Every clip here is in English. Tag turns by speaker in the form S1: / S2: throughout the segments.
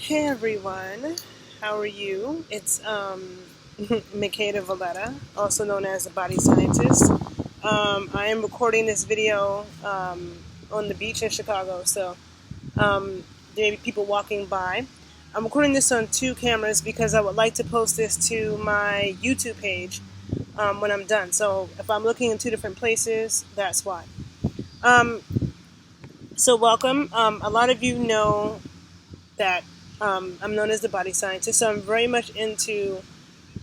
S1: Hey everyone, how are you? It's Makeda Valletta, also known as the Body Scientist. I am recording this video on the beach in Chicago, so there may be people walking by. I'm recording this on two cameras because I would like to post this to my YouTube page when I'm done. So if I'm looking in two different places, that's why. So welcome. A lot of you know that I'm known as the body scientist, so I'm very much into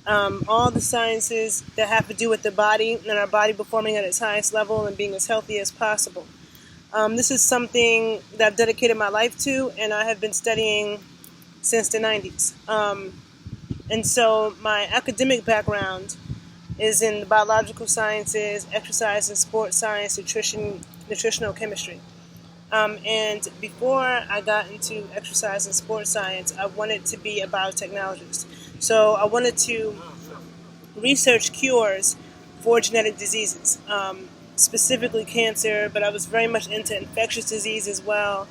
S1: all the sciences that have to do with the body and our body performing at its highest level and being as healthy as possible. This is something that I've dedicated my life to, and I have been studying since the 90s. And so my academic background is in the biological sciences, exercise and sports science, nutritional chemistry. And before I got into exercise and sports science, I wanted to be a biotechnologist. So I wanted to research cures for genetic diseases, specifically cancer, but I was very much into infectious disease as well,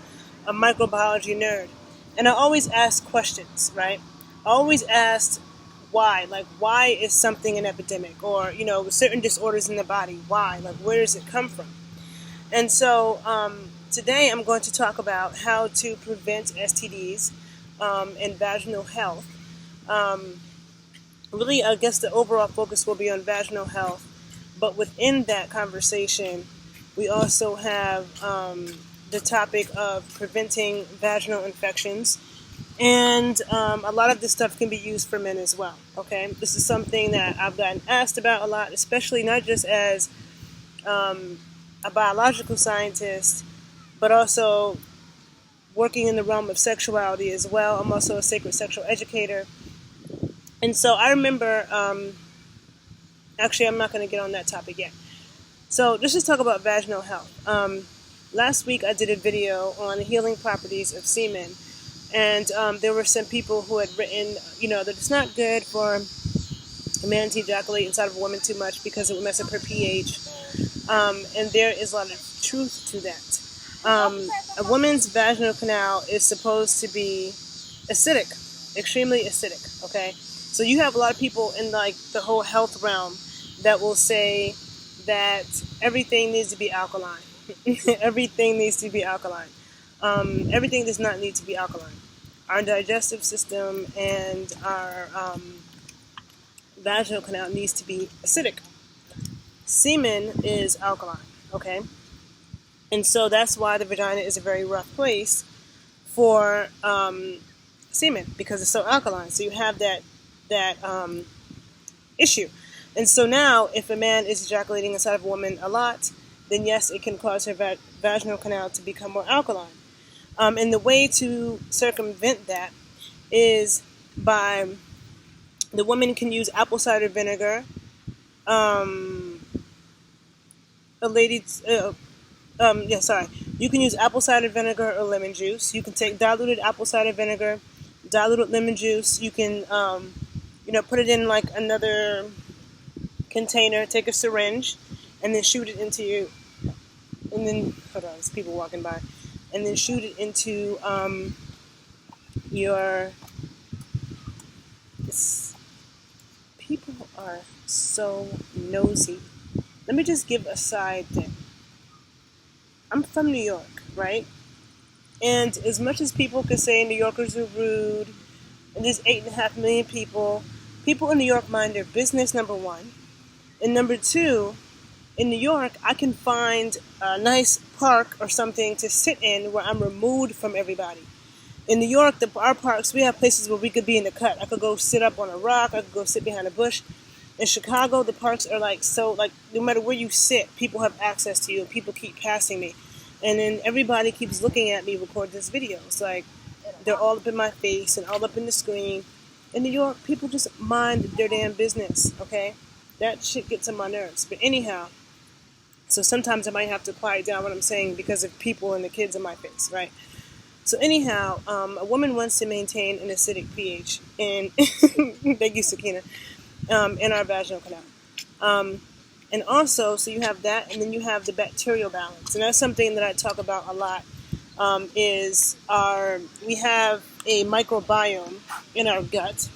S1: a microbiology nerd. And I always asked questions, right? I always asked why, like why is something an epidemic, or certain disorders in the body, why, like where does it come from? And so today I'm going to talk about how to prevent STDs and vaginal health. Really, I guess the overall focus will be on vaginal health, but within that conversation, we also have the topic of preventing vaginal infections. And a lot of this stuff can be used for men as well, okay? This is something that I've gotten asked about a lot, especially not just as a biological scientist, but also working in the realm of sexuality as well. I'm also a sacred sexual educator. And so I remember, actually, I'm not going to get on that topic yet. So let's just talk about vaginal health. Last week I did a video on the healing properties of semen. And there were some people who had written, that it's not good for a man to ejaculate inside of a woman too much because it would mess up her pH. And there is a lot of truth to that. A woman's vaginal canal is supposed to be acidic, extremely acidic, okay? So you have a lot of people in like the whole health realm that will say that everything needs to be alkaline. Everything needs to be alkaline. Everything does not need to be alkaline. Our digestive system and our vaginal canal needs to be acidic. Semen is alkaline, okay? And so that's why the vagina is a very rough place for semen, because it's so alkaline. So you have that issue. And so now, if a man is ejaculating inside of a woman a lot, then yes, it can cause her vaginal canal to become more alkaline. And the way to circumvent that is by the woman can use apple cider vinegar. You can use apple cider vinegar or lemon juice. You can take diluted apple cider vinegar, diluted lemon juice. You can, put it in like another container, take a syringe, and then shoot it into you. And then, hold on, there's people walking by. And then shoot it into people are so nosy. Let me just give a side thing. I'm from New York, right? And as much as people could say New Yorkers are rude, and there's 8.5 million people in New York mind their business, number one. And number two, in New York, I can find a nice park or something to sit in where I'm removed from everybody. In New York, our parks, we have places where we could be in the cut. I could go sit up on a rock. I could go sit behind a bush. In Chicago, the parks are no matter where you sit, people have access to you, and people keep passing me. And then everybody keeps looking at me record this video. It's like they're all up in my face and all up in the screen. In New York, people just mind their damn business, okay? That shit gets on my nerves. But anyhow, so sometimes I might have to quiet down what I'm saying because of people and the kids in my face, right? So anyhow, a woman wants to maintain an acidic pH in, thank you, Sakina, in our vaginal canal. And also, so you have that, and then you have the bacterial balance. And that's something that I talk about a lot, we have a microbiome in our gut,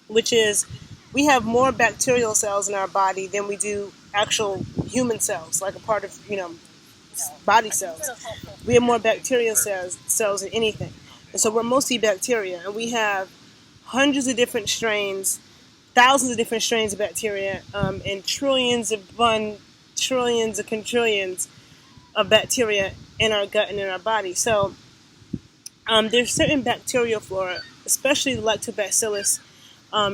S1: which is we have more bacterial cells in our body than we do actual human cells, like a part of, body cells. We have more bacterial cells than anything. And so we're mostly bacteria, and we have hundreds of different strains, thousands of different strains of bacteria, and trillions of quintillions of bacteria in our gut and in our body. So there's certain bacterial flora, especially the lactobacillus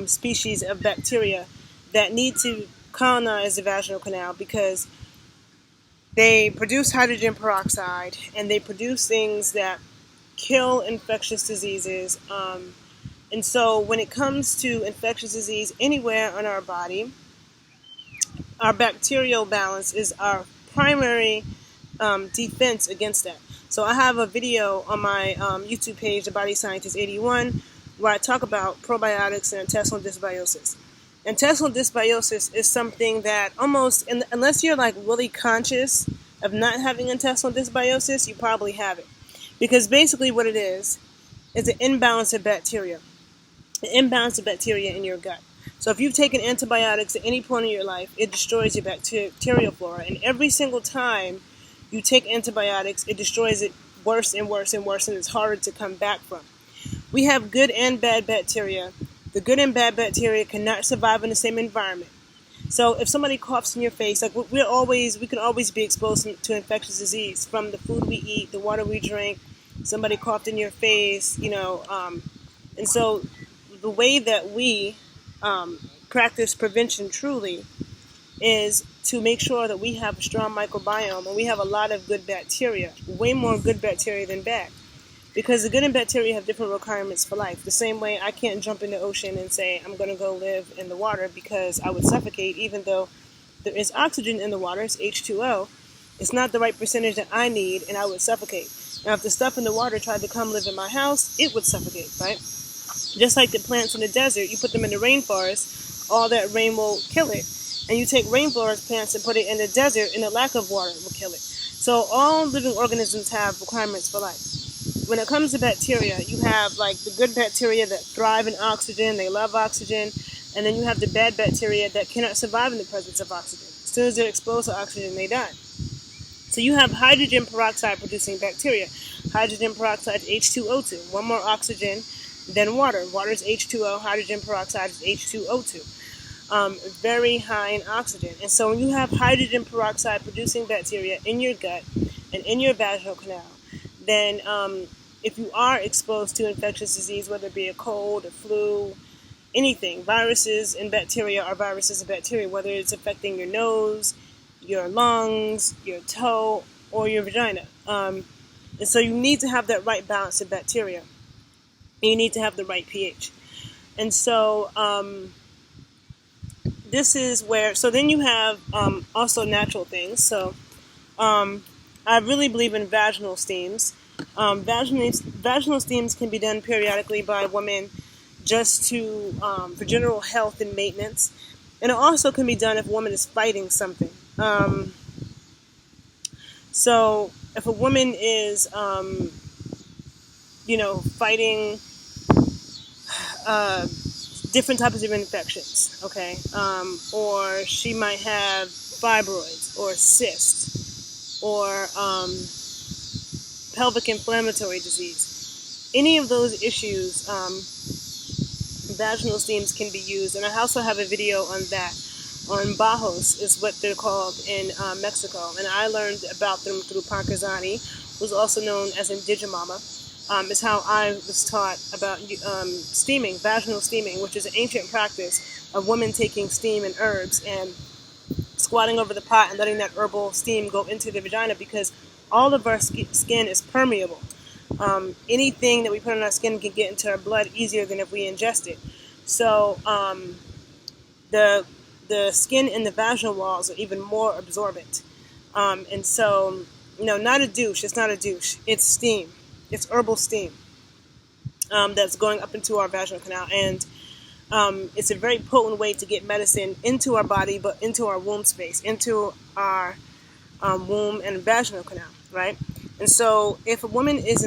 S1: species of bacteria, that need to colonize the vaginal canal because they produce hydrogen peroxide and they produce things that kill infectious diseases. And so when it comes to infectious disease anywhere in our body, our bacterial balance is our primary defense against that. So I have a video on my YouTube page, The Body Scientist 81, where I talk about probiotics and intestinal dysbiosis. Intestinal dysbiosis is something that almost, unless you're like really conscious of not having intestinal dysbiosis, you probably have it. Because basically what it is an imbalance of bacteria. An imbalance of bacteria in your gut. So if you've taken antibiotics at any point in your life, it destroys your bacterial flora. And every single time you take antibiotics, it destroys it worse and worse and worse, and it's harder to come back from. We have good and bad bacteria. The good and bad bacteria cannot survive in the same environment. So if somebody coughs in your face, like we can always be exposed to infectious disease from the food we eat, the water we drink. Somebody coughed in your face, and so the way that we practice prevention truly is to make sure that we have a strong microbiome and we have a lot of good bacteria, way more good bacteria than bad. Because the good and bacteria have different requirements for life. The same way I can't jump in the ocean and say I'm going to go live in the water because I would suffocate, even though there is oxygen in the water, it's H2O. It's not the right percentage that I need, and I would suffocate. Now, if the stuff in the water tried to come live in my house, it would suffocate, right? Just like the plants in the desert, you put them in the rainforest, all that rain will kill it. And you take rainforest plants and put it in the desert, and the lack of water will kill it. So all living organisms have requirements for life. When it comes to bacteria, you have like the good bacteria that thrive in oxygen, they love oxygen, and then you have the bad bacteria that cannot survive in the presence of oxygen. As soon as they're exposed to oxygen, they die. So you have hydrogen peroxide producing bacteria. Hydrogen peroxide is H2O2, one more oxygen than water. Water is H2O, hydrogen peroxide is H2O2. Very high in oxygen. And so when you have hydrogen peroxide producing bacteria in your gut and in your vaginal canal, then if you are exposed to infectious disease, whether it be a cold, a flu, anything, viruses and bacteria are viruses and bacteria, whether it's affecting your nose, your lungs, your toe, or your vagina. And so you need to have that right balance of bacteria. And you need to have the right pH. And so this is where, so then you have also natural things. So I really believe in vaginal steams. Vaginal steams can be done periodically by women just for general health and maintenance. And it also can be done if a woman is fighting something. So if a woman is, fighting different types of infections, okay? Or she might have fibroids or cysts or pelvic inflammatory disease. Any of those issues, vaginal steams can be used. And I also have a video on that. On bajos is what they're called in Mexico. And I learned about them through Pankazani, who's also known as Indigimama. Is how I was taught about steaming, vaginal steaming, which is an ancient practice of women taking steam and herbs and squatting over the pot and letting that herbal steam go into the vagina, because all of our skin is permeable. Anything that we put on our skin can get into our blood easier than if we ingest it. So the skin in the vaginal walls are even more absorbent. And so, not a douche. It's not a douche. It's steam. It's herbal steam that's going up into our vaginal canal. And it's a very potent way to get medicine into our body, but into our womb space, into our womb and vaginal canal, right? And so if a woman is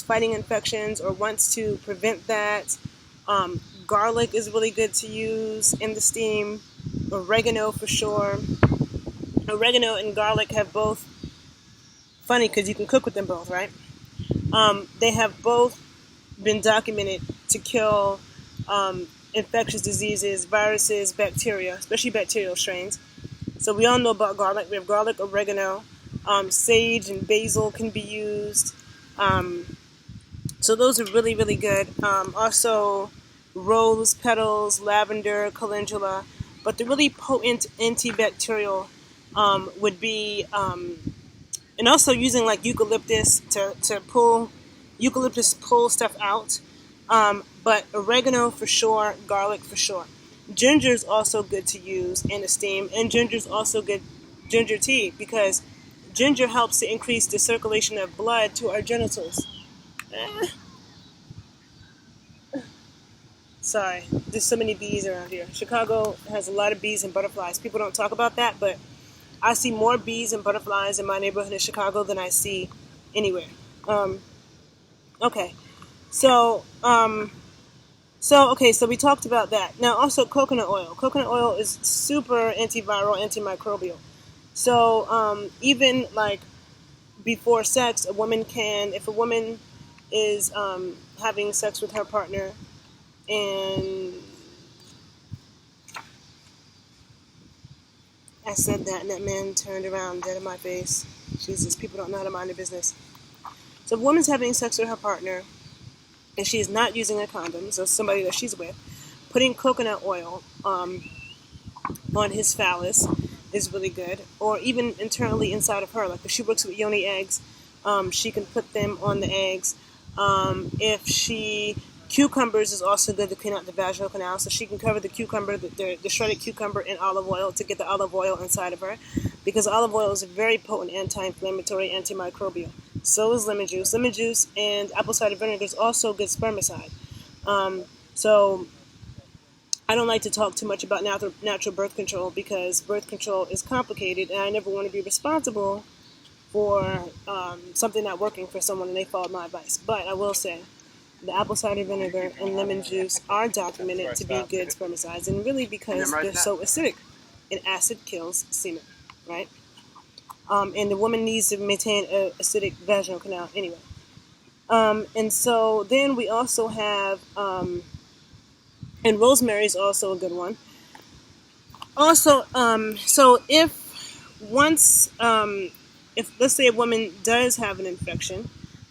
S1: fighting infections or wants to prevent that, garlic is really good to use in the steam. Oregano for sure. Oregano and garlic have both, funny because you can cook with them both, right? They have both been documented to kill infectious diseases, viruses, bacteria, especially bacterial strains. So we all know about garlic. We have garlic, oregano, sage and basil can be used. So those are really, really good. Also, rose petals, lavender, calendula. But the really potent antibacterial would be, and also using like eucalyptus to pull, eucalyptus pull stuff out. But oregano for sure, garlic for sure. Ginger is also good to use in a steam, and ginger is also good, ginger tea, because ginger helps to increase the circulation of blood to our genitals. Sorry, there's so many bees around here. Chicago has a lot of bees and butterflies. People don't talk about that, but I see more bees and butterflies in my neighborhood in Chicago than I see anywhere. Okay, so so we talked about that. Now also coconut oil. Coconut oil is super antiviral, antimicrobial. So even like before sex, a woman can, if a woman is having sex with her partner, and I said that, and that man turned around dead in my face. Jesus, people don't know how to mind their business. So if a woman's having sex with her partner, and she's not using a condom, so somebody that she's with, putting coconut oil on his phallus is really good. Or even internally inside of her, like if she works with yoni eggs, she can put them on the eggs. Cucumbers is also good to clean out the vaginal canal, so she can cover the cucumber, the shredded cucumber in olive oil to get the olive oil inside of her, because olive oil is a very potent anti-inflammatory, antimicrobial. So is lemon juice. Lemon juice and apple cider vinegar is also good spermicide. So I don't like to talk too much about natural birth control, because birth control is complicated, and I never want to be responsible for something not working for someone and they followed my advice. But I will say, the apple cider vinegar and lemon juice are documented to be good spermicides, and really because they're so acidic, and acid kills semen, right? And the woman needs to maintain an acidic vaginal canal anyway. And so then we also have, and rosemary is also a good one. Also, so if let's say a woman does have an infection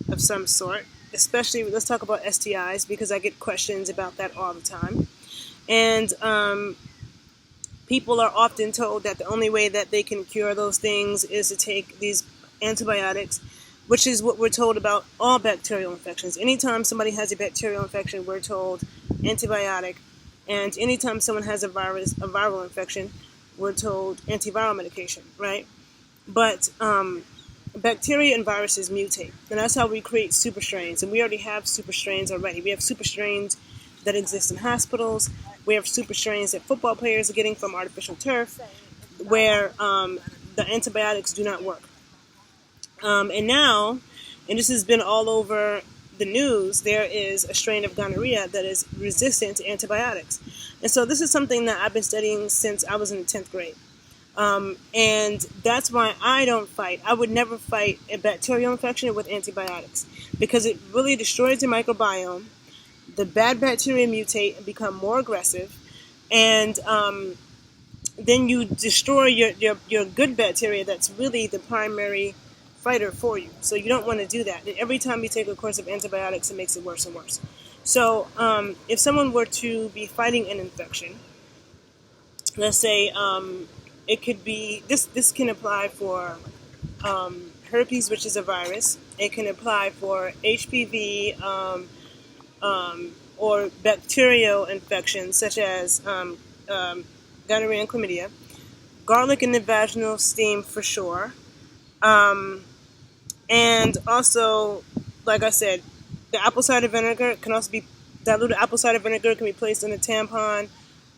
S1: of some sort, especially, let's talk about STIs, because I get questions about that all the time. And people are often told that the only way that they can cure those things is to take these antibiotics, which is what we're told about all bacterial infections. Anytime somebody has a bacterial infection, we're told antibiotic. And anytime someone has a viral infection, we're told antiviral medication, right? But bacteria and viruses mutate, and that's how we create super strains. And we already have super strains already. We have super strains that exist in hospitals. We have super strains that football players are getting from artificial turf, where the antibiotics do not work. And now, and this has been all over the news, there is a strain of gonorrhea that is resistant to antibiotics. And so this is something that I've been studying since I was in the 10th grade. And that's why I don't fight. I would never fight a bacterial infection with antibiotics, because it really destroys the microbiome. The bad bacteria mutate and become more aggressive, and then you destroy your good bacteria that's really the primary fighter for you. So you don't want to do that. And every time you take a course of antibiotics, it makes it worse and worse. So if someone were to be fighting an infection, let's say it could be, this can apply for herpes, which is a virus. It can apply for HPV or bacterial infections such as gonorrhea and chlamydia. Garlic in the vaginal steam for sure. And also, like I said, the apple cider vinegar can also be diluted. Apple cider vinegar can be placed in a tampon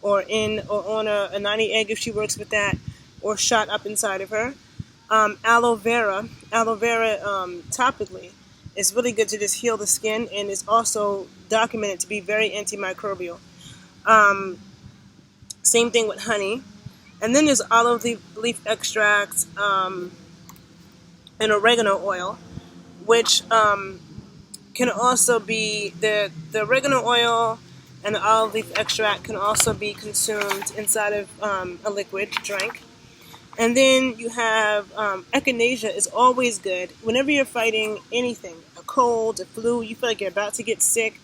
S1: or on a 90 egg if she works with that, or shot up inside of her. Aloe vera topically is really good to just heal the skin, and is also documented to be very antimicrobial. Um, Same thing with honey. And then there's olive leaf extract and oregano oil, which can also be the oregano oil and the olive leaf extract can also be consumed inside of a liquid drink. And then you have echinacea is always good. Whenever you're fighting anything, a cold, a flu, you feel like you're about to get sick,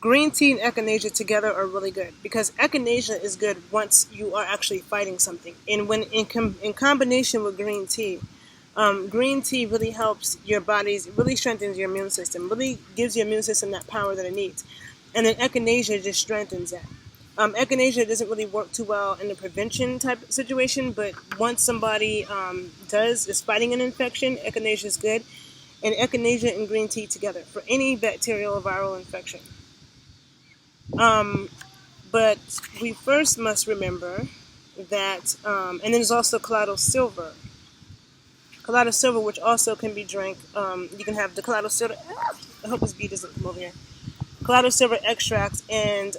S1: green tea and echinacea together are really good, because echinacea is good once you are actually fighting something. And when in combination with green tea really helps your bodies, it really strengthens your immune system, really gives your immune system that power that it needs. And then echinacea just strengthens that. Echinacea doesn't really work too well in the prevention type situation, but once somebody is fighting an infection, echinacea is good. And echinacea and green tea together for any bacterial or viral infection. But we first must remember that, and then there's also colloidal silver. Colloidal silver, which also can be drank. You can have the colloidal silver. I hope this bee doesn't come over here. Colloidal silver extract, and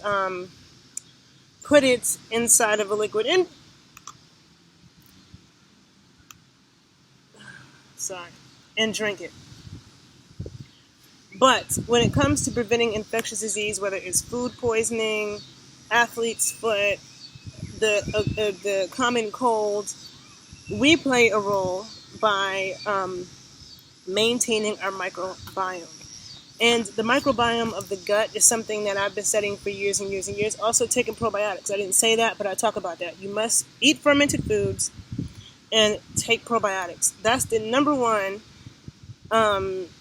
S1: put it inside of a liquid and drink it. But when it comes to preventing infectious disease, whether it's food poisoning, athlete's foot, the common cold, we play a role by maintaining our microbiome. And the microbiome of the gut is something that I've been studying for years and years and years. Also taking probiotics. I didn't say that, but I talk about that. You must eat fermented foods and take probiotics. That's the number one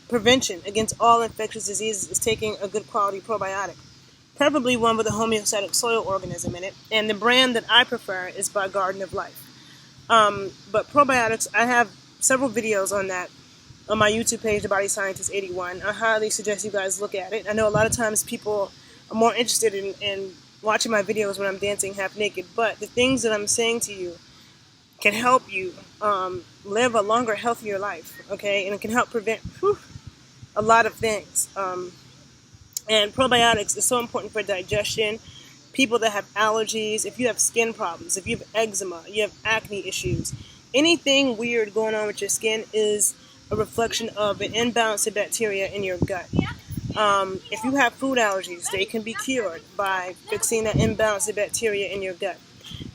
S1: prevention against all infectious diseases, is taking a good quality probiotic. Preferably one with a homeostatic soil organism in it. And the brand that I prefer is by Garden of Life. But probiotics, I have several videos on that on my YouTube page, The Body Scientist 81. I highly suggest you guys look at it. I know a lot of times people are more interested in watching my videos when I'm dancing half naked, but the things that I'm saying to you can help you live a longer, healthier life, okay? And it can help prevent a lot of things. And probiotics is so important for digestion. People that have allergies, if you have skin problems, if you have eczema, you have acne issues, anything weird going on with your skin is a reflection of an imbalance of bacteria in your gut. If you have food allergies, they can be cured by fixing that imbalance of bacteria in your gut.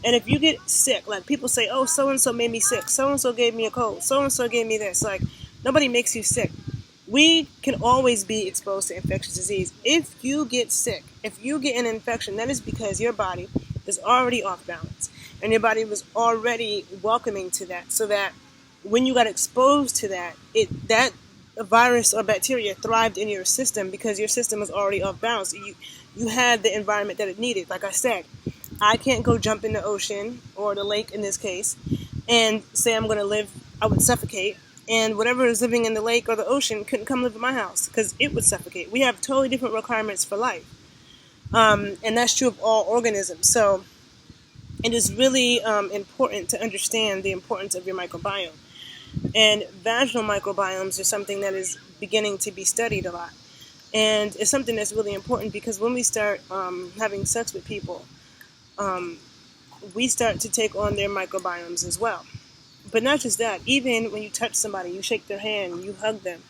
S1: And if you get sick, like people say, oh, so-and-so made me sick, so-and-so gave me a cold, so-and-so gave me this, like, nobody makes you sick. We can always be exposed to infectious disease. If you get sick, if you get an infection, that is because your body is already off balance. And your body was already welcoming to that, so that when you got exposed to that, that virus or bacteria thrived in your system because your system was already off balance. You had the environment that it needed. Like I said, I can't go jump in the ocean, or the lake in this case, and say I'm going to live, I would suffocate. And whatever is living in the lake or the ocean couldn't come live in my house because it would suffocate. We have totally different requirements for life. And that's true of all organisms. So it is really important to understand the importance of your microbiome. And vaginal microbiomes are something that is beginning to be studied a lot. And it's something that's really important because when we start having sex with people, we start to take on their microbiomes as well. But not just that, even when you touch somebody, you shake their hand, you hug them,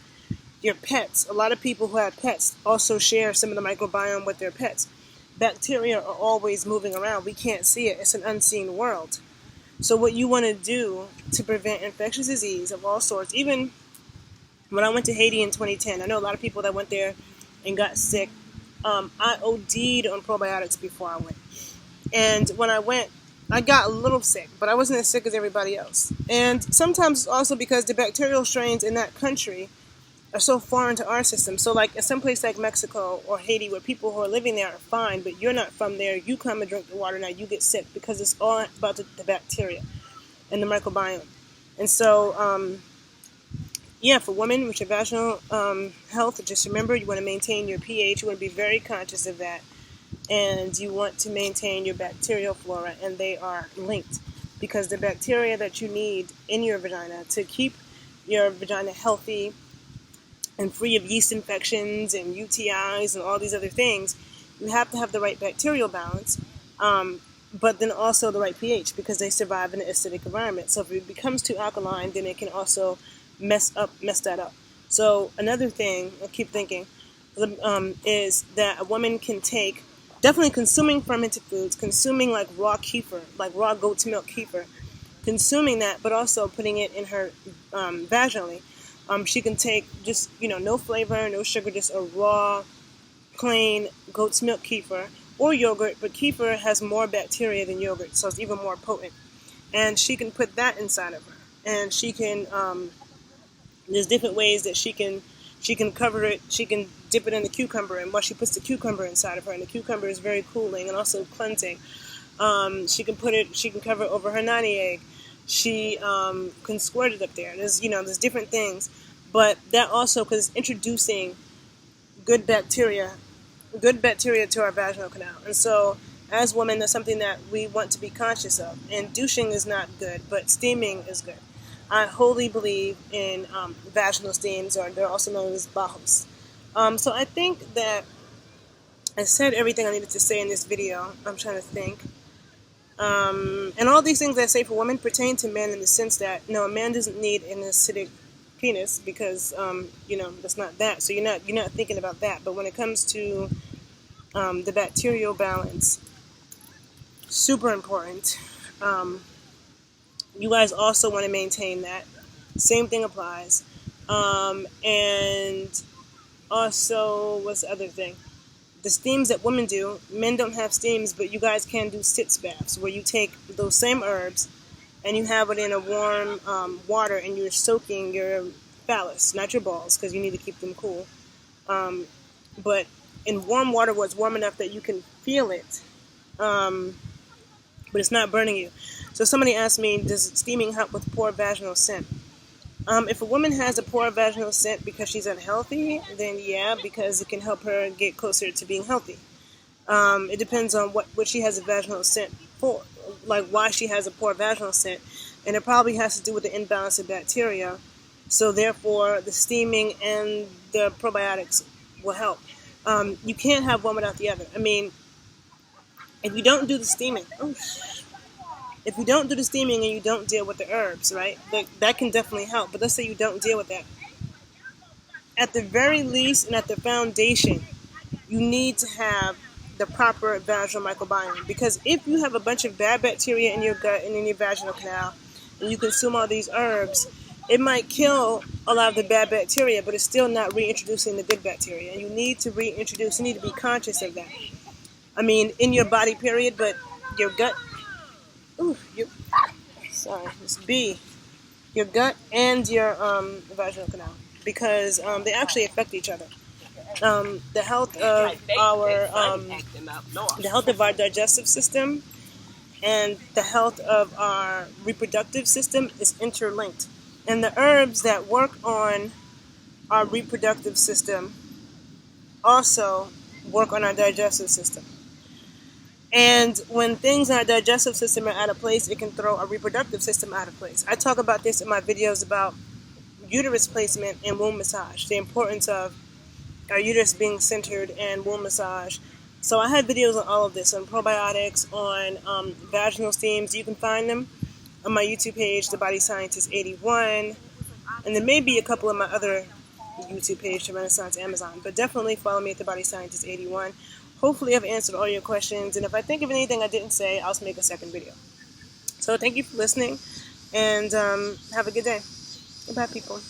S1: your pets. A lot of people who have pets also share some of the microbiome with their pets. Bacteria are always moving around. We can't see it. It's an unseen world. So what you want to do to prevent infectious disease of all sorts, even when I went to Haiti in 2010, I know a lot of people that went there and got sick. I OD'd on probiotics before I went. And when I went, I got a little sick, but I wasn't as sick as everybody else. And sometimes it's also because the bacterial strains in that country are so foreign to our system. So like in some place like Mexico or Haiti, where people who are living there are fine, but you're not from there, you come and drink the water, now you get sick because it's all about the bacteria and the microbiome. And so, for women with your vaginal health, just remember you want to maintain your pH. You want to be very conscious of that. And you want to maintain your bacterial flora, and they are linked. because the bacteria that you need in your vagina to keep your vagina healthy and free of yeast infections and UTIs and all these other things, you have to have the right bacterial balance, but then also the right pH, because they survive in an acidic environment. So if it becomes too alkaline, then it can also mess that up. So another thing I keep thinking is that a woman can take, definitely consuming fermented foods, consuming like raw kefir, like raw goat's milk kefir, consuming that, but also putting it in her vaginally. She can take just, no flavor, no sugar, just a raw, plain goat's milk kefir or yogurt, but kefir has more bacteria than yogurt, so it's even more potent. And she can put that inside of her. And she can, there's different ways that she can cover it. She can dip it in the cucumber, and while she puts the cucumber inside of her, and the cucumber is very cooling and also cleansing. She can cover it over her nanny egg. She can squirt it up there. There's different things, but that also, because introducing good bacteria to our vaginal canal. And so, as women, that's something that we want to be conscious of. And douching is not good, but steaming is good. I wholly believe in vaginal steams, or they're also known as bajos. So I think that I said everything I needed to say in this video. I'm trying to think. And all these things I say for women pertain to men, in the sense that, no, a man doesn't need an acidic penis, because that's not that. So you're not thinking about that. But when it comes to the bacterial balance, super important. You guys also want to maintain that. Same thing applies. And also, what's the other thing? The steams that women do, men don't have steams, but you guys can do sitz baths, where you take those same herbs and you have it in a warm water, and you're soaking your phallus, not your balls, because you need to keep them cool. But in warm water where it's warm enough that you can feel it, but it's not burning you. So somebody asked me, does steaming help with poor vaginal scent? If a woman has a poor vaginal scent because she's unhealthy, then yeah, because it can help her get closer to being healthy. It depends on what she has a vaginal scent for, like why she has a poor vaginal scent. And it probably has to do with the imbalance of bacteria. So therefore, the steaming and the probiotics will help. You can't have one without the other. I mean, if you don't do the steaming, and you don't deal with the herbs, right, that can definitely help. But let's say you don't deal with that. At the very least, and at the foundation, you need to have the proper vaginal microbiome. Because if you have a bunch of bad bacteria in your gut and in your vaginal canal, and you consume all these herbs, it might kill a lot of the bad bacteria, but it's still not reintroducing the good bacteria. And you need to be conscious of that. I mean, in your body, period, but your gut, your gut and your vaginal canal, because they actually affect each other. The health of our digestive system and the health of our reproductive system is interlinked. And the herbs that work on our reproductive system also work on our digestive system. And when things in our digestive system are out of place, it can throw our reproductive system out of place. I talk about this in my videos about uterus placement and womb massage, the importance of our uterus being centered and womb massage. So I have videos on all of this, on probiotics, on vaginal steams. You can find them on my YouTube page, The Body Scientist 81. And there may be a couple of my other YouTube page, The Renaissance Amazon. But definitely follow me at The Body Scientist 81. Hopefully I've answered all your questions. And if I think of anything I didn't say, I'll make a second video. So thank you for listening. And have a good day. Bye, people.